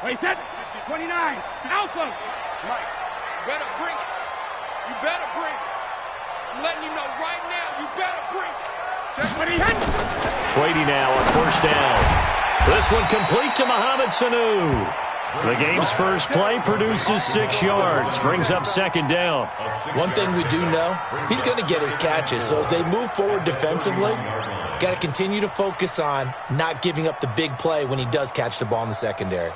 Wait, set. 29. Alpha. Mike, you better bring it. You better bring it. I'm letting you know right now, you better bring it. Check what he hit. Brady now on first down. This one complete to Mohamed Sanu. The game's first play produces 6 yards, brings up second down. One thing we do know, he's going to get his catches. So as they move forward defensively, got to continue to focus on not giving up the big play when he does catch the ball in the secondary.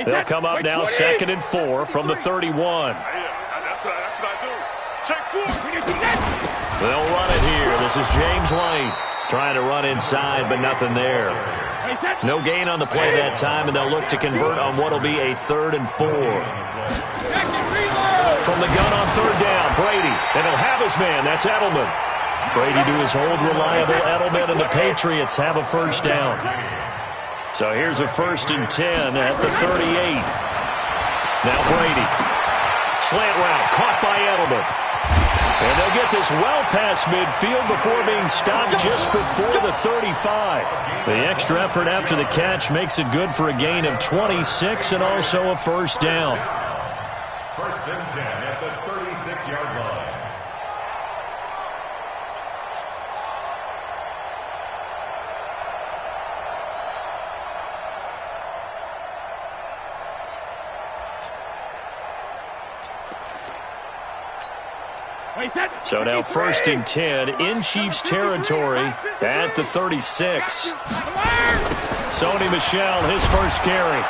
They'll come up now 2nd and 4 from the 31. That's what I do. Check 4. They'll run it here. This is James White trying to run inside, but nothing there. No gain on the play that time, and they'll look to convert on what will be a 3rd and 4. From the gun on 3rd down, Brady, and he'll have his man. That's Edelman. Brady to his old reliable Edelman, and the Patriots have a first down. So here's a 1st and 10 at the 38. Now Brady. Slant route caught by Edelman. And they'll get this well past midfield before being stopped just before the 35. The extra effort after the catch makes it good for a gain of 26 and also a first down. 1st and 10 at the 36-yard line. So now 1st and 10 in Chiefs territory at the 36. Sony Michel, his first carry.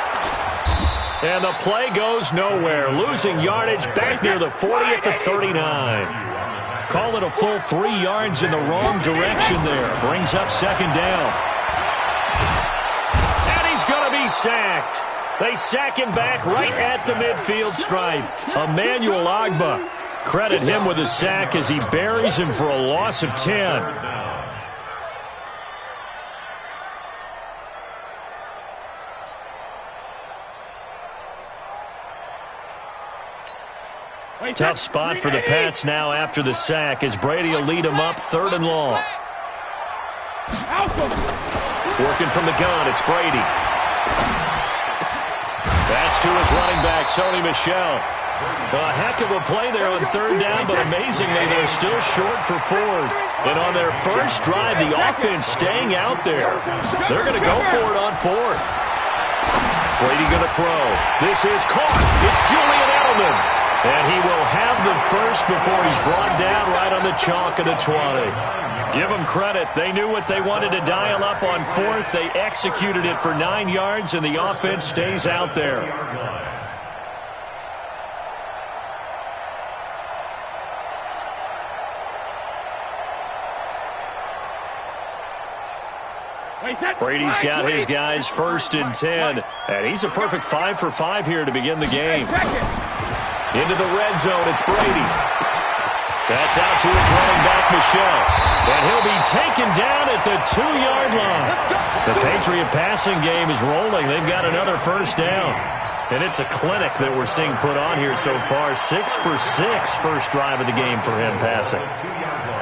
And the play goes nowhere. Losing yardage back near the 40 at the 39. Call it a full 3 yards in the wrong direction there. Brings up second down. And he's going to be sacked. They sack him back right at the midfield stripe. Emmanuel Ogbah. Credit him with a sack as he buries him for a loss of 10. Tough spot for the Pats now after the sack as Brady will lead him up 3rd and long. Working from the gun, it's Brady. That's to his running back, Sony Michel. A heck of a play there on 3rd down, but amazingly, they're still short for 4th. And on their first drive, the offense staying out there. They're going to go for it on 4th. Brady going to throw. This is caught. It's Julian Edelman. And he will have the first before he's brought down right on the chalk of the 20. Give them credit. They knew what they wanted to dial up on 4th. They executed it for 9 yards, and the offense stays out there. Brady's got his guys 1st and 10, and he's a perfect 5 for 5 here to begin the game. Into the red zone, it's Brady. That's out to his running back, Michel. And he'll be taken down at the 2-yard line. The Patriot passing game is rolling. They've got another first down. And it's a clinic that we're seeing put on here so far. 6 for 6 first drive of the game for him passing.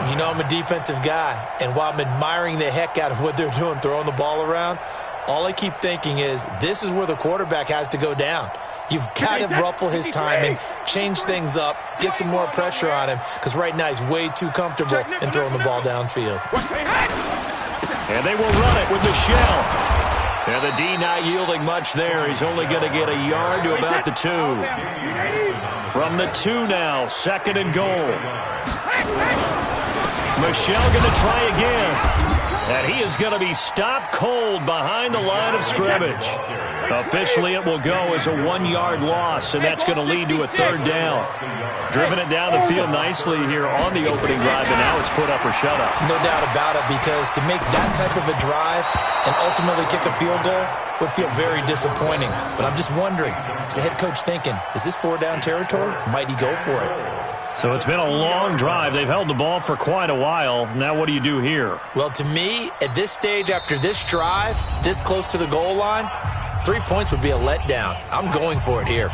You know, I'm a defensive guy, and while I'm admiring the heck out of what they're doing, throwing the ball around, all I keep thinking is this is where the quarterback has to go down. You've got to ruffle his timing, change things up, get some more pressure on him, because right now he's way too comfortable in throwing the ball downfield. And they will run it with Michel. And the D not yielding much there. He's only going to get a yard to about the 2. From the 2 now, 2nd and goal. Michel going to try again. And he is going to be stopped cold behind the line of scrimmage. Officially, it will go as a 1-yard loss, and that's going to lead to a 3rd down. Driven it down the field nicely here on the opening drive, and now it's put up or shut up. No doubt about it, because to make that type of a drive and ultimately kick a field goal would feel very disappointing. But I'm just wondering, is the head coach thinking, is this 4-down territory? Might he go for it? So it's been a long drive. They've held the ball for quite a while. Now what do you do here? Well, to me, at this stage, after this drive, this close to the goal line, 3 points would be a letdown. I'm going for it here.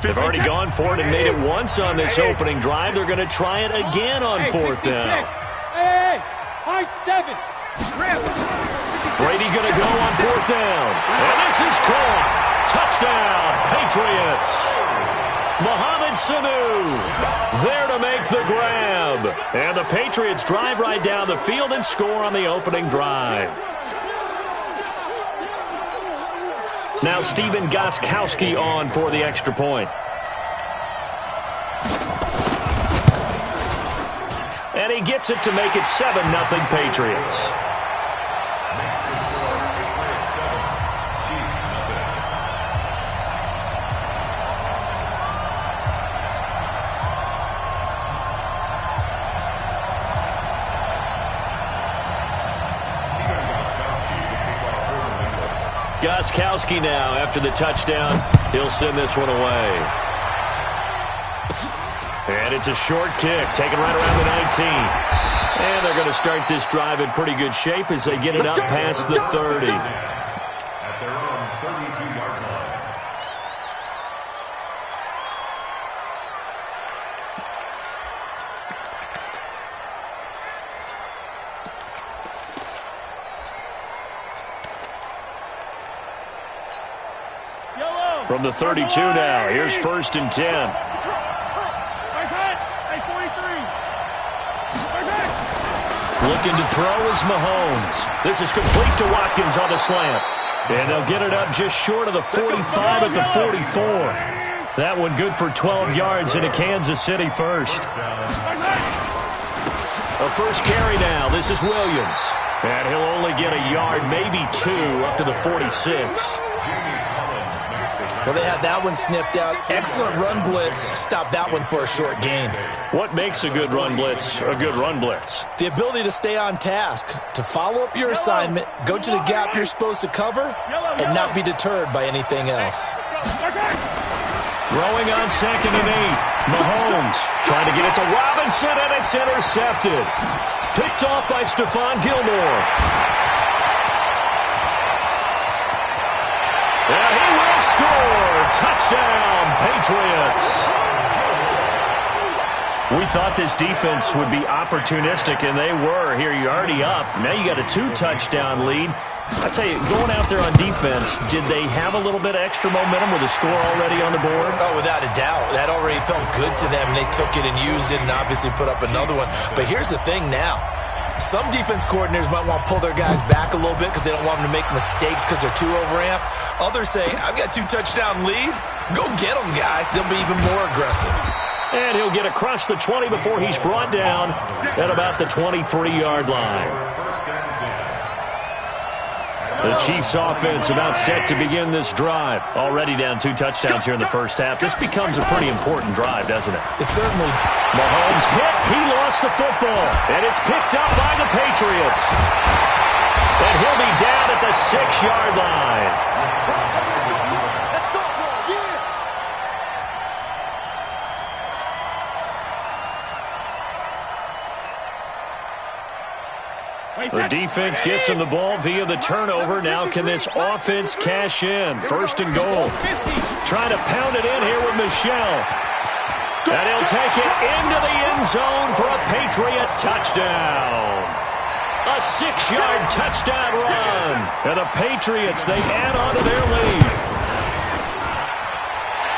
They've already gone for it and made it once on this opening drive. They're going to try it again on fourth down. Hey, high 7. Brady going to go on fourth down. And this is caught. Touchdown, Patriots. Mohamed Sanu there to make the grab. And the Patriots drive right down the field and score on the opening drive. Now Stephen Gostkowski on for the extra point. And he gets it to make it 7-0 Patriots. Gostkowski now, after the touchdown, he'll send this one away. And it's a short kick, taken right around the 19. And they're going to start this drive in pretty good shape as they get it up past the 30. At their own 32-yard line. From the 32 now, here's 1st and 10. Looking to throw is Mahomes. This is complete to Watkins on the slant. And they'll get it up just short of the 45 at the 44. That one good for 12 yards into Kansas City first. A first carry now. This is Williams. And he'll only get a yard, maybe 2, up to the 46. Well, they had that one sniffed out. Excellent run blitz. Stop that one for a short gain. What makes a good run blitz a good run blitz? The ability to stay on task, to follow up your assignment, go to the gap you're supposed to cover, and not be deterred by anything else. Throwing on 2nd and 8. Mahomes trying to get it to Robinson, and it's intercepted. Picked off by Stephon Gilmore. And he will score. Touchdown, Patriots. We thought this defense would be opportunistic, and they were. Here, you're already up. Now you got a 2-touchdown lead. I tell you, going out there on defense, did they have a little bit of extra momentum with a score already on the board? Oh, without a doubt. That already felt good to them, and they took it and used it and obviously put up another one. But here's the thing now. Some defense coordinators might want to pull their guys back a little bit because they don't want them to make mistakes because they're too overamped. Others say, I've got 2-touchdown lead. Go get them, guys. They'll be even more aggressive. And he'll get across the 20 before he's brought down at about the 23-yard line. The Chiefs offense about set to begin this drive. Already down 2 touchdowns here in the first half. This becomes a pretty important drive, doesn't it? It certainly. Mahomes hit. He lost the football. And it's picked up by the Patriots. And he'll be down at the 6-yard line. The defense gets him the ball via the turnover. Now can this offense cash in? 1st and goal. Trying to pound it in here with Michel. And he'll take it into the end zone for a Patriot touchdown. A 6-yard touchdown run. And the Patriots, they add on to their lead.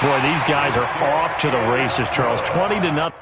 Boy, these guys are off to the races, Charles. 20-0.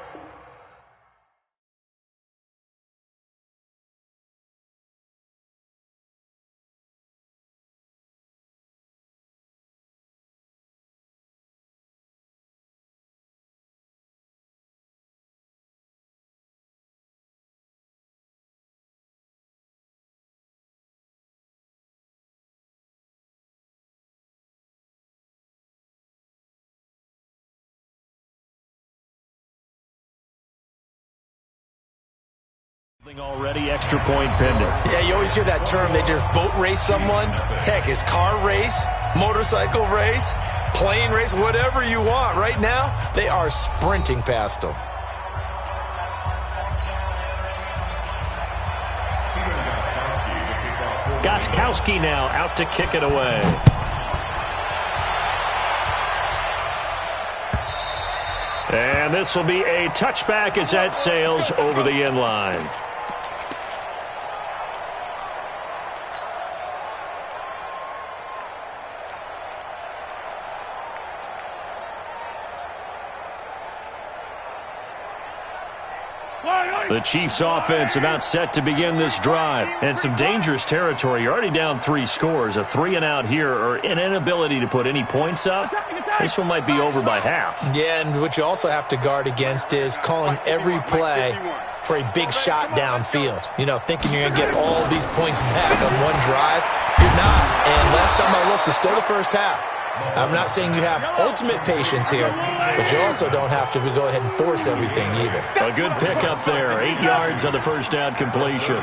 Already extra point pending. Yeah, you always hear that term. They just boat race someone. Heck, it's car race, motorcycle race, plane race, whatever you want. Right now, they are sprinting past them. Gostkowski now out to kick it away. And this will be a touchback as that sails over the end line. The Chiefs offense about set to begin this drive. And some dangerous territory. You're already down 3 scores. A 3-and-out here or an inability to put any points up. This one might be over by half. Yeah, and what you also have to guard against is calling every play for a big shot downfield. You know, thinking you're going to get all these points back on one drive. You're not. And last time I looked, it's still the first half. I'm not saying you have ultimate patience here, but you also don't have to go ahead and force everything either. A good pickup there. 8 yards on the first down completion.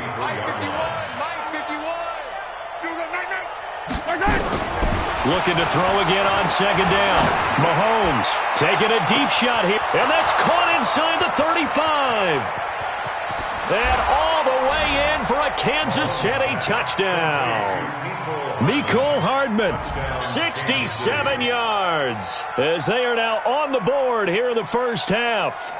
Looking to throw again on second down. Mahomes taking a deep shot here. And that's caught inside the 35. And all the way in for a Kansas City touchdown. Mecole Hardman, 67 yards, as they are now on the board here in the first half.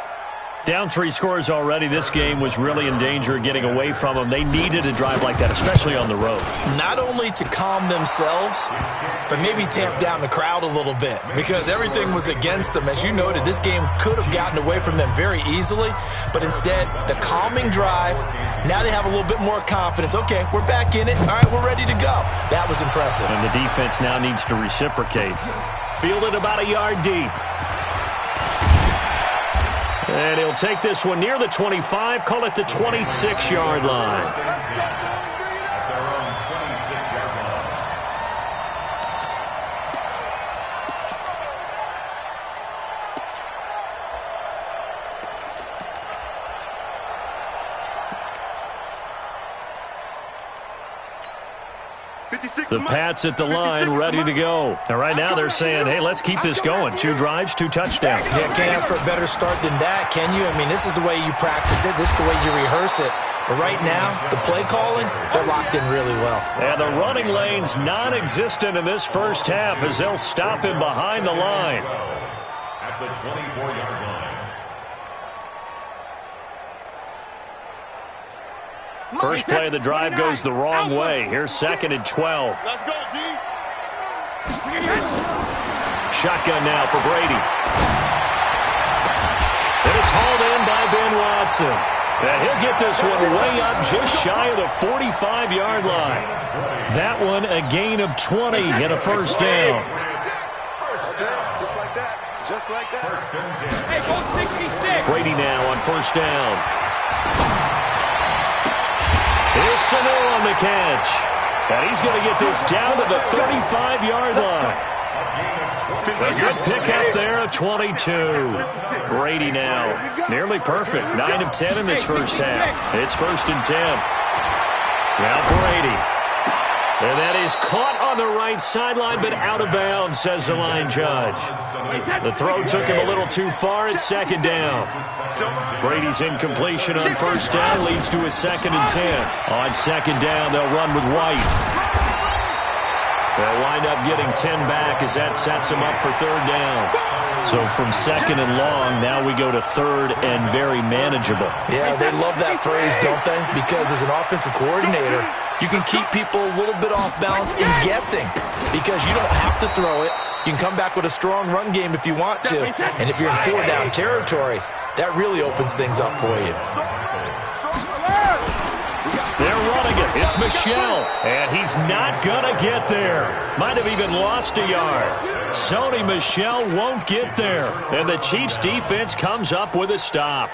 Down 3 scores already. This game was really in danger of getting away from them. They needed a drive like that, especially on the road. Not only to calm themselves, but maybe tamp down the crowd a little bit because everything was against them. As you noted, this game could have gotten away from them very easily, but instead, the calming drive, now they have a little bit more confidence. Okay, we're back in it. All right, we're ready to go. That was impressive. And the defense now needs to reciprocate. Fielded about a yard deep. And he'll take this one near the 25, call it the 26-yard line. The Pats at the line, ready to go. And right now they're saying, hey, let's keep this going. 2 drives, 2 touchdowns. Yeah, can't ask for a better start than that, can you? I mean, this is the way you practice it. This is the way you rehearse it. But right now, the play calling, they're locked in really well. And the running lane's non-existent in this first half as they'll stop him behind the line. At the 24-yard line. First play of the drive goes the wrong way. Here's 2nd and 12. Let's go, D. Shotgun now for Brady. And it's hauled in by Ben Watson. And he'll get this one way up just shy of the 45-yard line. That one a gain of 20 and a first down. Just like that. Just like that. Hey, go 66. Brady now on first down. Here's Sanu on the catch. And he's going to get this down to the 35-yard line. A good pickup there of 22. Brady now nearly perfect. 9 of 10 in this first half. It's 1st and 10. Now Brady. And that is caught on the right sideline, but out of bounds, says the line judge. The throw took him a little too far at 2nd down. Brady's incompletion on first down leads to a 2nd and 10. On 2nd down, they'll run with White. They'll wind up getting 10 back as that sets them up for 3rd down. So from 2nd and long, now we go to 3rd and very manageable. Yeah, they love that phrase, don't they? Because as an offensive coordinator, you can keep people a little bit off balance in guessing because you don't have to throw it. You can come back with a strong run game if you want to. And if you're in 4-down territory, that really opens things up for you. They're running it. It's Michel. And he's not going to get there. Might have even lost a yard. Sony Michel won't get there. And the Chiefs defense comes up with a stop.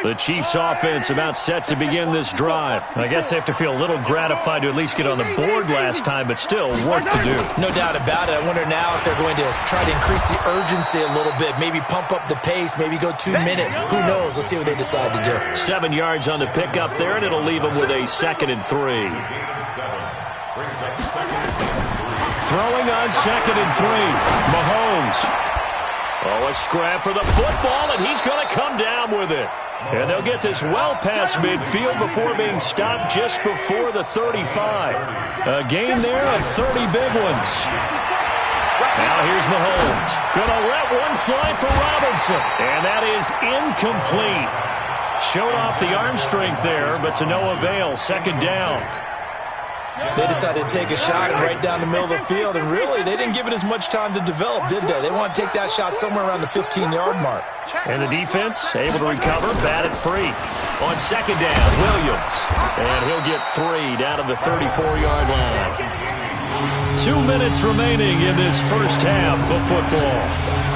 The Chiefs offense about set to begin this drive. I guess they have to feel a little gratified to at least get on the board last time, but still work to do. No doubt about it. I wonder now if they're going to try to increase the urgency a little bit, maybe pump up the pace, maybe go 2 minute. Who knows? Let's see what they decide to do. 7 yards on the pickup there, and it'll leave them with a 2nd and 3. Throwing on 2nd and 3. Mahomes. Oh, a scrap for the football, and he's going to come down with it. And they'll get this well past midfield before being stopped just before the 35. A gain there of 30 big ones. Now here's Mahomes. Going to let one fly for Robinson. And that is incomplete. Showed off the arm strength there, but to no avail. Second down. They decided to take a shot and right down the middle of the field, and really, they didn't give it as much time to develop, did they? They want to take that shot somewhere around the 15-yard mark. And the defense able to recover, batted free. On second down, Williams. And he'll get 3 down to the 34-yard line. 2 minutes remaining in this first half of football.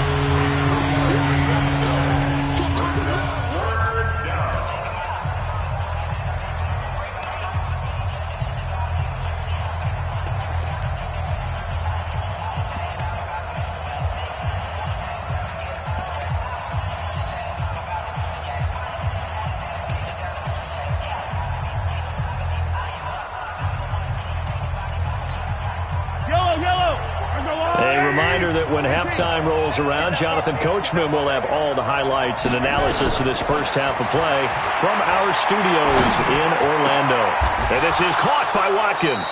A reminder that when halftime rolls around, Jonathan Coachman will have all the highlights and analysis of this first half of play from our studios in Orlando. And this is caught by Watkins.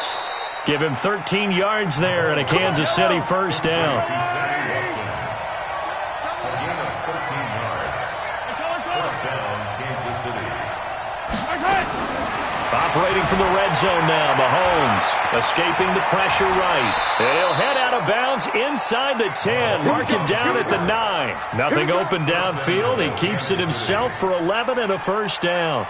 Give him 13 yards there and a Kansas City first down. Operating from the red zone now, Mahomes escaping the pressure right. And he'll head out of bounds inside the 10. Mark him down at the 9. Nothing open downfield. He keeps it himself for 11 and a first down.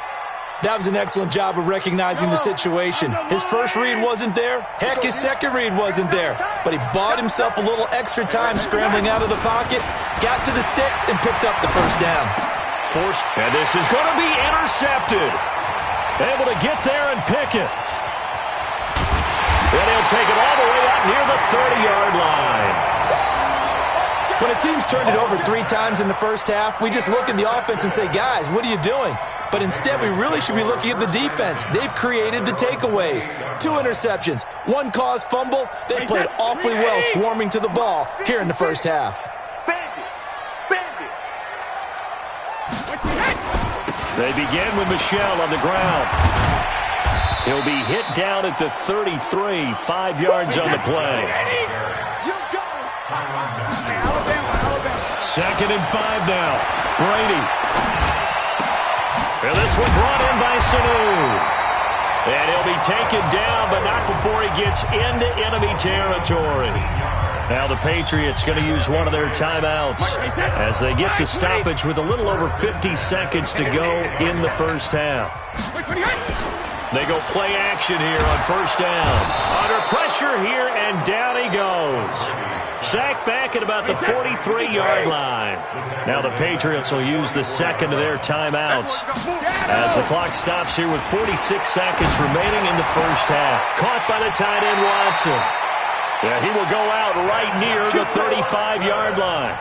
That was an excellent job of recognizing the situation. His first read wasn't there. Heck, his second read wasn't there. But he bought himself a little extra time scrambling out of the pocket, got to the sticks, and picked up the first down. Forced, and this is going to be intercepted. Able to get there and pick it. Then he'll take it all the way out near the 30-yard line. When a team's turned it over 3 times in the first half, we just look at the offense and say, guys, what are you doing? But instead, we really should be looking at the defense. They've created the takeaways. 2 interceptions, 1 caused fumble. They played awfully well swarming to the ball here in the first half. They begin with Michel on the ground. He'll be hit down at the 33, 5 yards on the play. Second and 5 now. Brady. And this one brought in by Sanu. And he'll be taken down, but not before he gets into enemy territory. Now the Patriots going to use one of their timeouts as they get the stoppage with a little over 50 seconds to go in the first half. They go play action here on first down. Under pressure here, and down he goes. Sacked back at about the 43-yard line. Now the Patriots will use the second of their timeouts as the clock stops here with 46 seconds remaining in the first half. Caught by the tight end Watson. Yeah, he will go out right near the 35-yard line.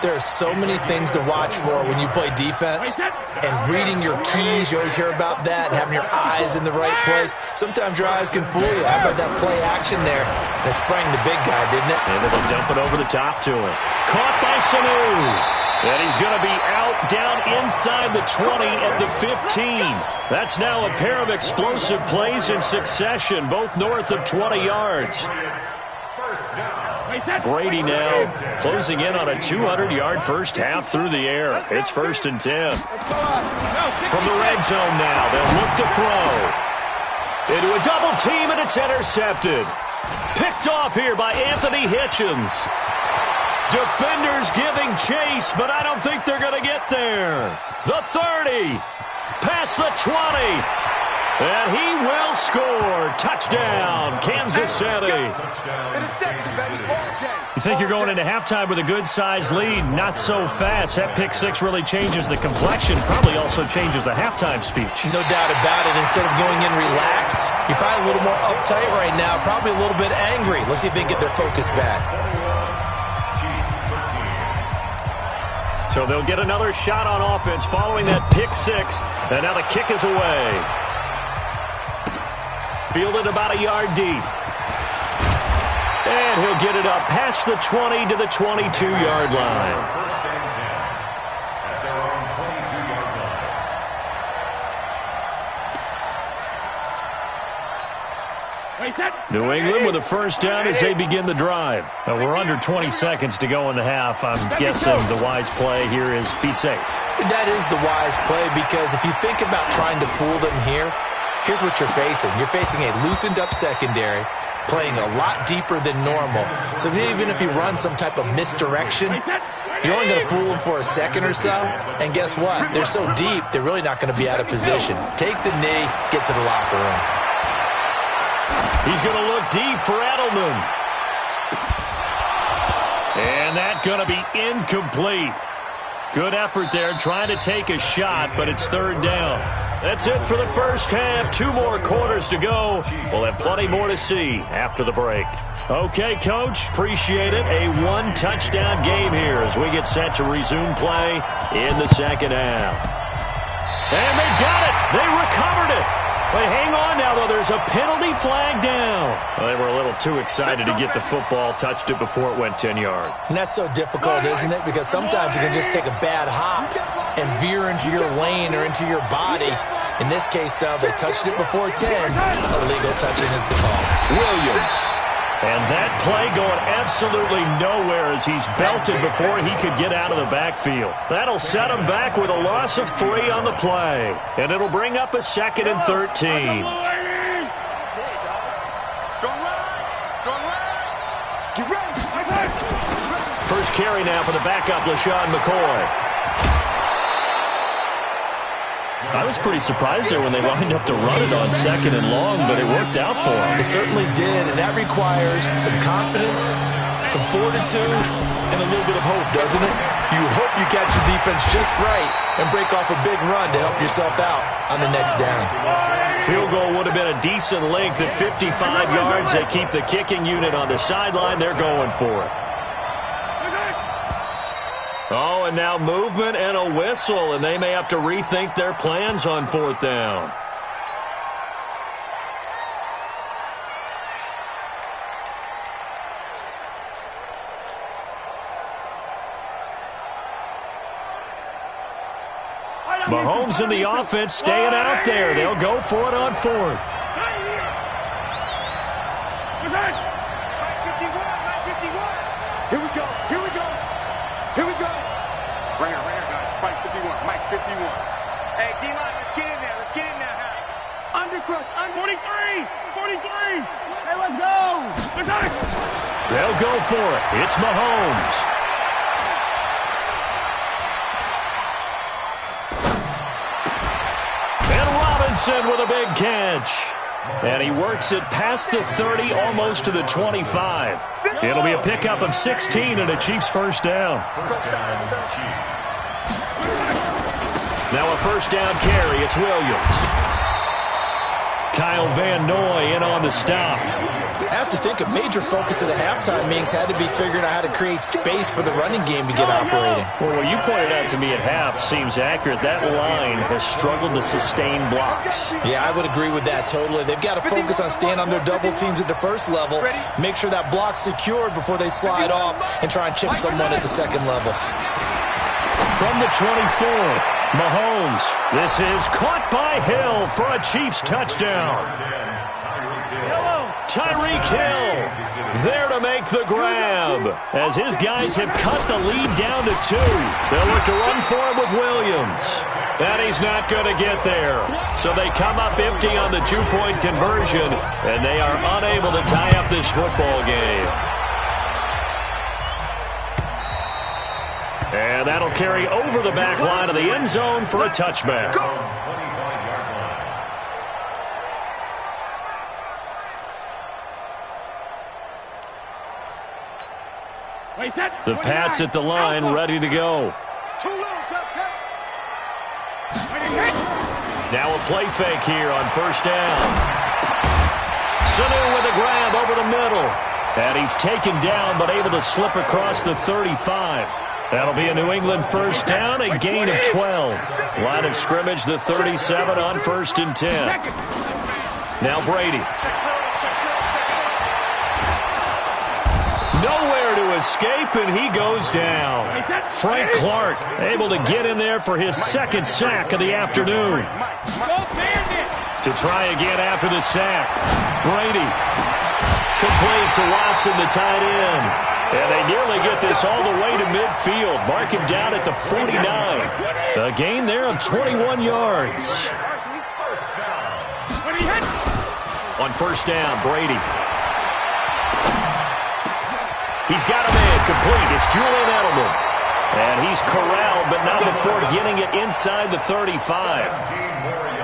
There are so many things to watch for when you play defense. And reading your keys, you always hear about that, and having your eyes in the right place. Sometimes your eyes can fool you. How about that play action there? That sprang the big guy, didn't it? And they'll dump it over the top to him. Caught by Sanu. And he's going to be out down inside the 20 at the 15. That's now a pair of explosive plays in succession, both north of 20 yards. Brady now closing in on a 200-yard first half through the air. It's 1st and 10. From the red zone now, they'll look to throw. Into a double team, and it's intercepted. Picked off here by Anthony Hitchens. Defenders giving chase, but I don't think they're going to get there. The 30, past the 20. And he will score. Touchdown, Kansas City. You think you're going into halftime with a good-sized lead? Not so fast. That pick 6 really changes the complexion. Probably also changes the halftime speech. No doubt about it. Instead of going in relaxed, you're probably a little more uptight right now. Probably a little bit angry. Let's see if they can get their focus back. So they'll get another shot on offense following that pick 6. And now the kick is away. Fielded about a yard deep. And he'll get it up past the 20 to the 22-yard line. First and 10 at their own 22-yard line. New England with a first down as they begin the drive. We're under 20 seconds to go in the half. I'm guessing the wise play here is be safe. That is the wise play, because if you think about trying to fool them here, here's what you're facing. You're facing a loosened-up secondary, playing a lot deeper than normal. So even if you run some type of misdirection, you're only going to fool them for a second or so. And guess what? They're so deep, they're really not going to be out of position. Take the knee, get to the locker room. He's going to look deep for Edelman. And that's going to be incomplete. Good effort there trying to take a shot, but it's third down. That's it for the first half. 2 more quarters to go. We'll have plenty more to see after the break. Okay, Coach, appreciate it. A 1-touchdown game here as we get set to resume play in the second half. And they got it. They recovered it. But hang on now, though. There's a penalty flag down. Well, they were a little too excited to get the football, touched it before it went 10 yards. And that's so difficult, isn't it? Because sometimes you can just take a bad hop and veer into your lane or into your body. In this case, though, they touched it before 10. Illegal touching is the call. Williams. And that play going absolutely nowhere as he's belted before he could get out of the backfield. That'll set him back with a loss of 3 on the play. And it'll bring up a 2nd and 13. First carry now for the backup, LaShawn McCoy. I was pretty surprised there when they lined up to run it on 2nd and long, but it worked out for them. It certainly did, and that requires some confidence, some fortitude, and a little bit of hope, doesn't it? You hope you catch the defense just right and break off a big run to help yourself out on the next down. Field goal would have been a decent length at 55 yards. They keep the kicking unit on the sideline. They're going for it. Oh, and now movement and a whistle, and they may have to rethink their plans on 4th down. Mahomes in the offense staying out there. They'll go for it on 4th. Here we go. Here we go. Here we go. Right here, guys. Mike 51. Mike 51. Hey, D-line, let's get in there. Let's get in there, huh? Undercrush. 43. 43. Hey, let's go. They'll go for it. It's Mahomes. And Robinson with a big catch. And he works it past the 30, almost to the 25. It'll be a pickup of 16 and a Chiefs first down. Chiefs. Now a first down carry. It's Williams. Kyle Van Noy in on the stop. I have to think a major focus of the halftime meetings had to be figuring out how to create space for the running game to get operating. Well, what you pointed out to me at half seems accurate. That line has struggled to sustain blocks. Yeah, I would agree with that totally. They've got to focus on staying on their double teams at the first level, make sure that block's secured before they slide off and try and chip someone at the second level. From the 24, Mahomes. This is caught by Hill for a Chiefs touchdown. Tyreek Hill there to make the grab as his guys have cut the lead down to 2. They'll look to run for him with Williams. And he's not going to get there. So they come up empty on the 2-point conversion, and they are unable to tie up this football game. And that'll carry over the back line of the end zone for a touchback. The Pats at the line, ready to go. Now a play fake here on first down. Sanu with a grab over the middle. And he's taken down but able to slip across the 35. That'll be a New England first down, a gain of 12. Line of scrimmage, the 37 on 1st and 10. Now Brady. escape, and he goes down. Frank Clark able to get in there for his second sack of the afternoon. To try again after the sack. Brady. Complete to Watson, the tight end. And they nearly get this all the way to midfield. Mark him down at the 49. A gain there of 21 yards. On first down, Brady. He's got a man complete. It's Julian Edelman. And he's corralled, but not before getting it inside the 35.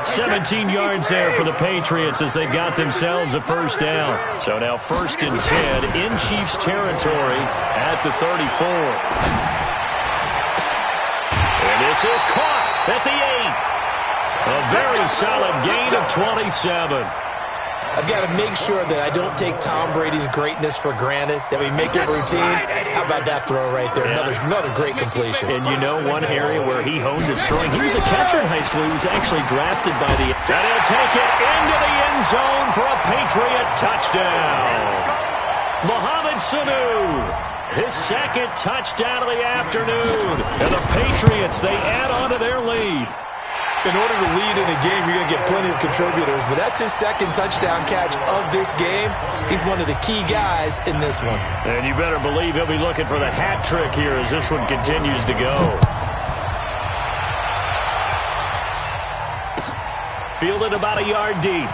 17 yards there for the Patriots as they got themselves a first down. So now 1st and 10 in Chiefs territory at the 34. And this is caught at the 8. A very solid gain of 27. I've got to make sure that I don't take Tom Brady's greatness for granted, that we make it routine. How about that throw right there? Another great completion. And you know one area where he honed his throwing, he was a catcher in high school. He was actually drafted by the... And he'll take it into the end zone for a Patriot touchdown. Mohamed Sanu, his second touchdown of the afternoon. And the Patriots, they add on to their lead. In order to lead in a game, you're going to get plenty of contributors, but that's his second touchdown catch of this game. He's one of the key guys in this one. And you better believe he'll be looking for the hat trick here as this one continues to go. Fielded about a yard deep.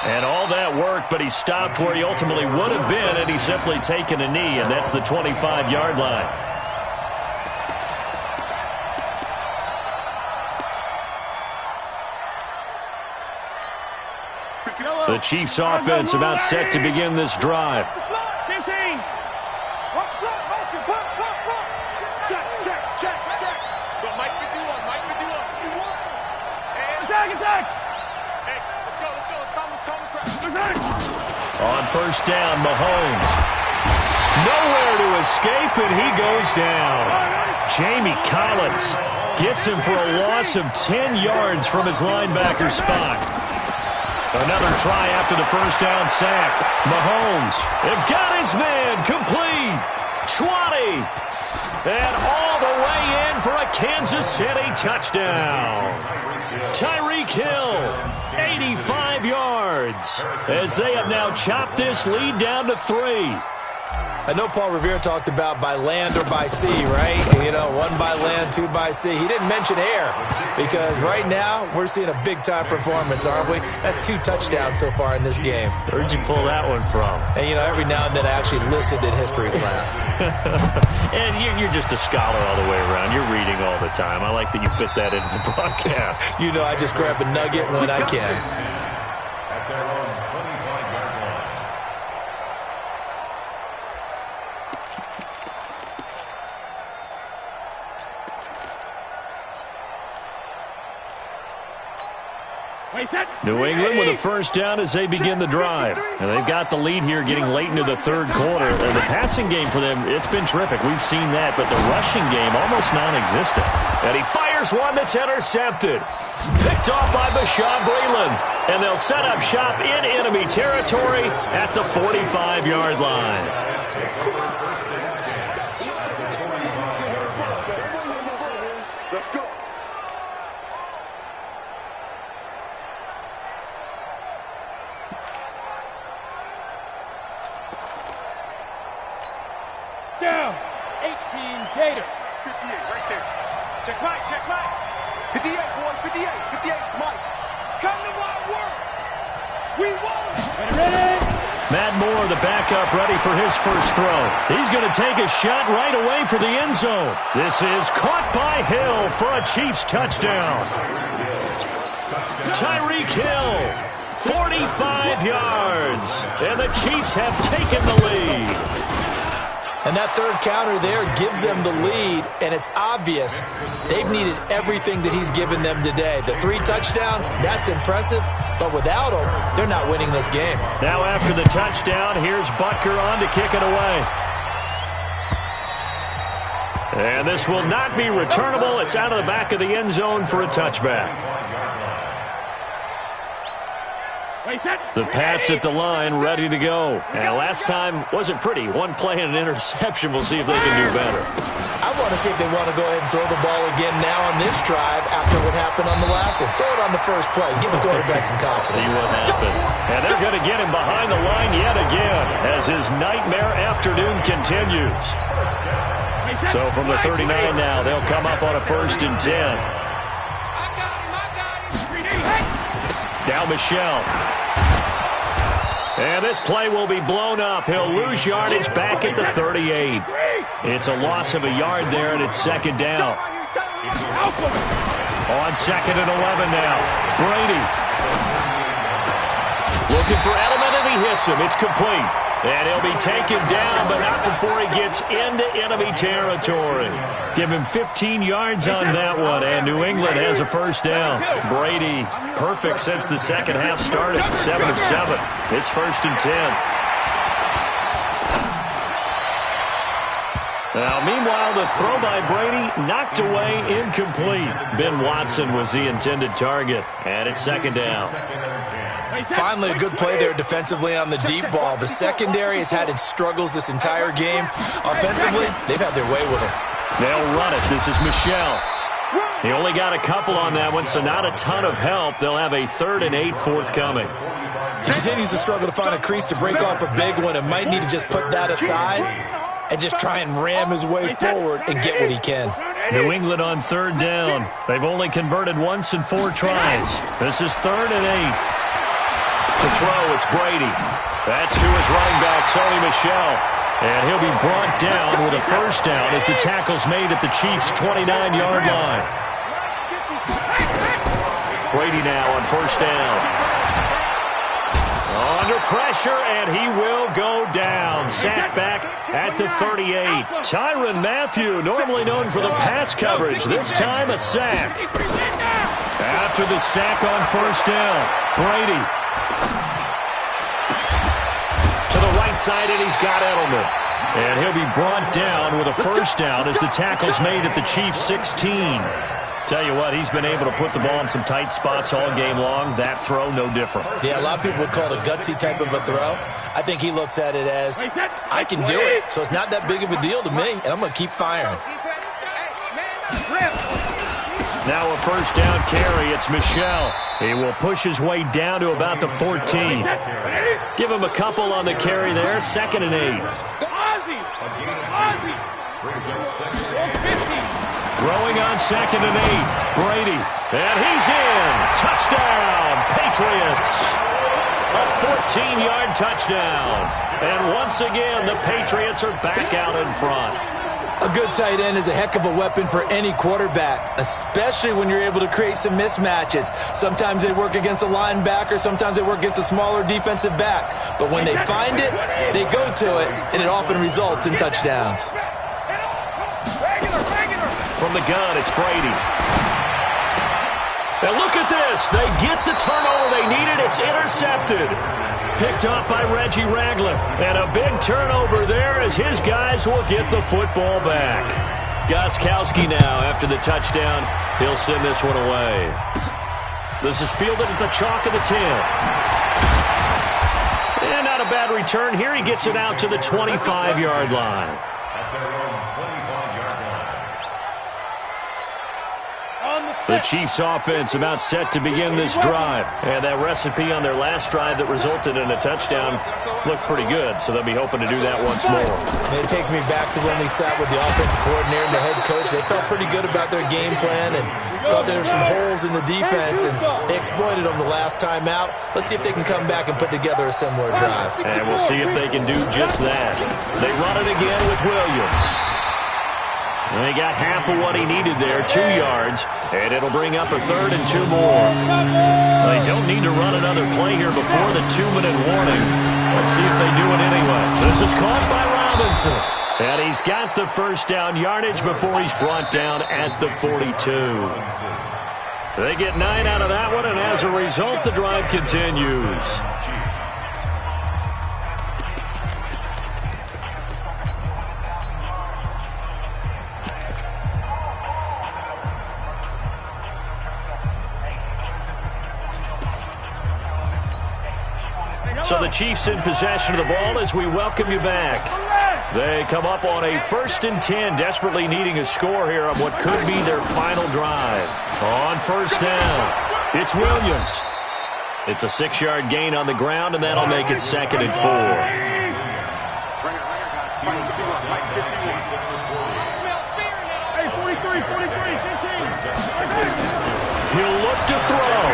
And all that work, but he stopped where he ultimately would have been, and he's simply taken a knee, and that's the 25-yard line. The Chiefs offense about set to begin this drive. On first down, Mahomes. Nowhere to escape, and he goes down. Jamie Collins gets him for a loss of 10 yards from his linebacker spot. Another try after the first down sack. Mahomes, they've got his man complete. 20. And all the way in for a Kansas City touchdown. Tyreek Hill, 85 yards. As they have now chopped this lead down to 3. I know Paul Revere talked about by land or by sea, right? You know, 1 by land, 2 by sea. He didn't mention air because right now we're seeing a big-time performance, aren't we? That's 2 touchdowns so far in this game. Where'd you pull that one from? And, you know, every now and then I actually listened in history class. And you're just a scholar all the way around. You're reading all the time. I like that you fit that into the broadcast. You know, I just grab a nugget when I can. At their own 25-yard line. New England with a first down as they begin the drive. And they've got the lead here getting late into the third quarter. And the passing game for them, it's been terrific. We've seen that, but the rushing game almost non-existent. And he fires one that's intercepted. Picked off by Bashaud Breeland. And they'll set up shop in enemy territory at the 45-yard line. Let's go. Down. 18 Gator. 58 right there. Check Mike, check Mike. 58, boy, 58, 58, Mike. Come to my work. We won. Ready? Matt Moore, the backup, ready for his first throw. He's going to take a shot right away for the end zone. This is caught by Hill for a Chiefs touchdown. Tyreek Hill, 45 yards. And the Chiefs have taken the lead. And that third counter there gives them the lead, and it's obvious they've needed everything that he's given them today. The 3 touchdowns, that's impressive, but without him, they're not winning this game. Now after the touchdown, here's Butker on to kick it away. And this will not be returnable. It's out of the back of the end zone for a touchback. The Pats at the line, ready to go. And last time wasn't pretty. One play and an interception. We'll see if they can do better. I want to see if they want to go ahead and throw the ball again now on this drive after what happened on the last one. Throw it on the first play. Give the quarterback some confidence. See what happens. And they're going to get him behind the line yet again as his nightmare afternoon continues. So from the 39 now, they'll come up on a 1st and 10. Now Michelle. And this play will be blown up. He'll lose yardage back at the 38. It's a loss of a yard there, and it's 2nd down. On 2nd and 11 now. Brady. Looking for Edelman, and he hits him. It's complete. And he'll be taken down, but not before he gets into enemy territory. Give him 15 yards on that one, and New England has a 1st down. Brady, perfect since the second half started, 7 of 7. It's 1st and 10. Now, meanwhile, the throw by Brady knocked away, incomplete. Ben Watson was the intended target, and it's 2nd down. Finally, a good play there defensively on the deep ball. The secondary has had its struggles this entire game. Offensively, they've had their way with him. They'll run it. This is Michelle. He only got a couple on that one, so not a ton of help. They'll have a 3rd and 8 forthcoming. He continues to struggle to find a crease to break off a big one and might need to just put that aside and just try and ram his way forward and get what he can. New England on 3rd down. They've only converted once in 4 tries. This is 3rd and 8. To throw, it's Brady. That's to his running back, Sony Michel. And he'll be brought down with a 1st down as the tackle's made at the Chiefs' 29-yard line. Brady now on 1st down. Under pressure, and he will go down. Sacked back at the 38. Tyrann Mathieu, normally known for the pass coverage, this time a sack. After the sack on 1st down, Brady. To the right side, and he's got Edelman. And he'll be brought down with a 1st down as the tackle's made at the Chiefs' 16. Tell you what, he's been able to put the ball in some tight spots all game long. That throw, no different. Yeah, a lot of people would call it a gutsy type of a throw. I think he looks at it as, I can do it, so it's not that big of a deal to me, and I'm going to keep firing. Now a 1st down carry. It's Michel. He will push his way down to about the 14. Give him a couple on the carry there. 2nd and 8. Throwing on 2nd and 8. Brady. And he's in. Touchdown, Patriots. A 14-yard touchdown. And once again, the Patriots are back out in front. A good tight end is a heck of a weapon for any quarterback, especially when you're able to create some mismatches. Sometimes they work against a linebacker, sometimes they work against a smaller defensive back. But when they find it, they go to it, and it often results in touchdowns. From the gun, it's Brady. And look at this. They get the turnover they needed. It's intercepted. Picked up by Reggie Ragland. And a big turnover there as his guys will get the football back. Gostkowski now after the touchdown. He'll send this one away. This is fielded at the chalk of the 10. And not a bad return here. He gets it out to the 25-yard line. The Chiefs offense about set to begin this drive. And that recipe on their last drive that resulted in a touchdown looked pretty good, so they'll be hoping to do that once more. And it takes me back to when we sat with the offensive coordinator and the head coach. They felt pretty good about their game plan and thought there were some holes in the defense, and they exploited them the last time out. Let's see if they can come back and put together a similar drive. And we'll see if they can do just that. They run it again with Williams. And they got half of what he needed there, 2 yards, and it'll bring up a 3rd and 2 more. They don't need to run another play here before the 2-minute warning. Let's see if they do it anyway. This is caught by Robinson. And he's got the 1st down yardage before he's brought down at the 42. They get 9 out of that one, and as a result, the drive continues. So the Chiefs in possession of the ball as we welcome you back. They come up on a 1st and 10, desperately needing a score here on what could be their final drive. On 1st down, it's Williams. It's a 6-yard gain on the ground, and that'll make it 2nd and 4. Hey, 43, 15. He'll look to throw.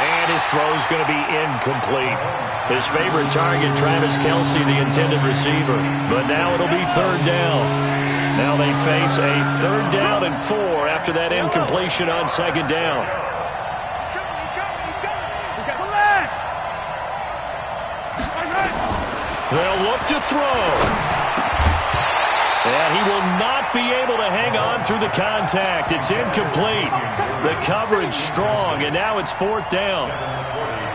And his throw's going to be incomplete. His favorite target, Travis Kelce, the intended receiver. But now it'll be 3rd down. Now they face a 3rd down and 4 after that incompletion on 2nd down. They'll look to throw. And he will not be able to hang on through the contact. It's incomplete. The coverage strong, and now it's 4th down.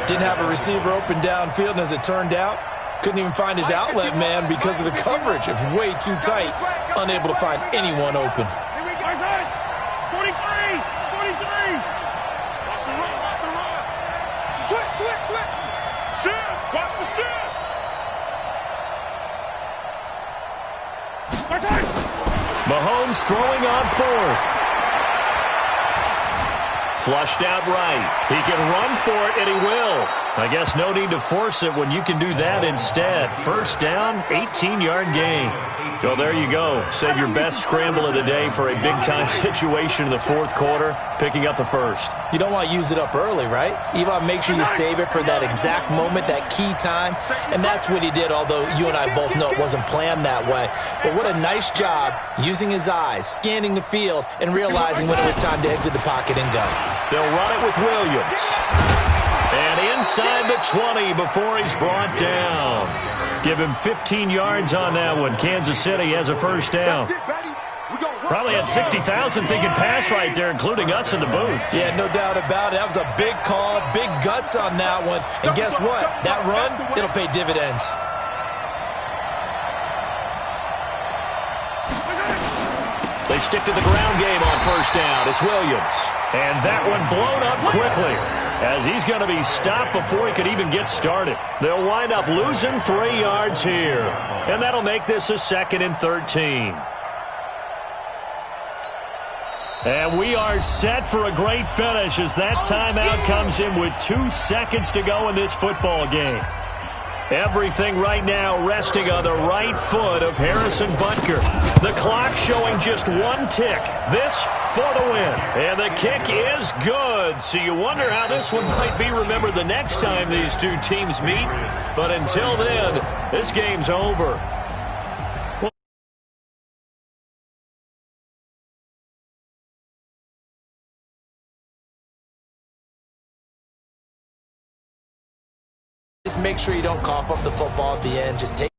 Didn't have a receiver open downfield, and as it turned out, couldn't even find his outlet man because of the coverage. It's way too tight. Unable to find anyone open. 43. Switch. Shift. Watch the shift. Mahomes throwing on 4th. Flushed out right. He can run for it, and he will. I guess no need to force it when you can do that instead. 1st down, 18-yard gain. So there you go. Save your best scramble of the day for a big-time situation in the 4th quarter, picking up the 1st. You don't want to use it up early, right? You want to make sure you save it for that exact moment, that key time. And that's what he did, although you and I both know it wasn't planned that way. But what a nice job using his eyes, scanning the field, and realizing when it was time to exit the pocket and go. They'll run it with Williams. And inside the 20 before he's brought down. Give him 15 yards on that one. Kansas City has a 1st down. Probably had 60,000 thinking pass right there, including us in the booth. Yeah, no doubt about it. That was a big call, big guts on that one. And guess what? That run, it'll pay dividends. They stick to the ground game on 1st down. It's Williams. And that one blown up quickly as he's going to be stopped before he could even get started. They'll wind up losing 3 yards here. And that'll make this a 2nd and 13. And we are set for a great finish as that timeout comes in with 2 seconds to go in this football game. Everything right now resting on the right foot of Harrison Butker. The clock showing just 1 tick. This for the win. And the kick is good. So you wonder how this one might be remembered the next time these two teams meet. But until then, this game's over. Just make sure you don't cough up the football at the end. Just take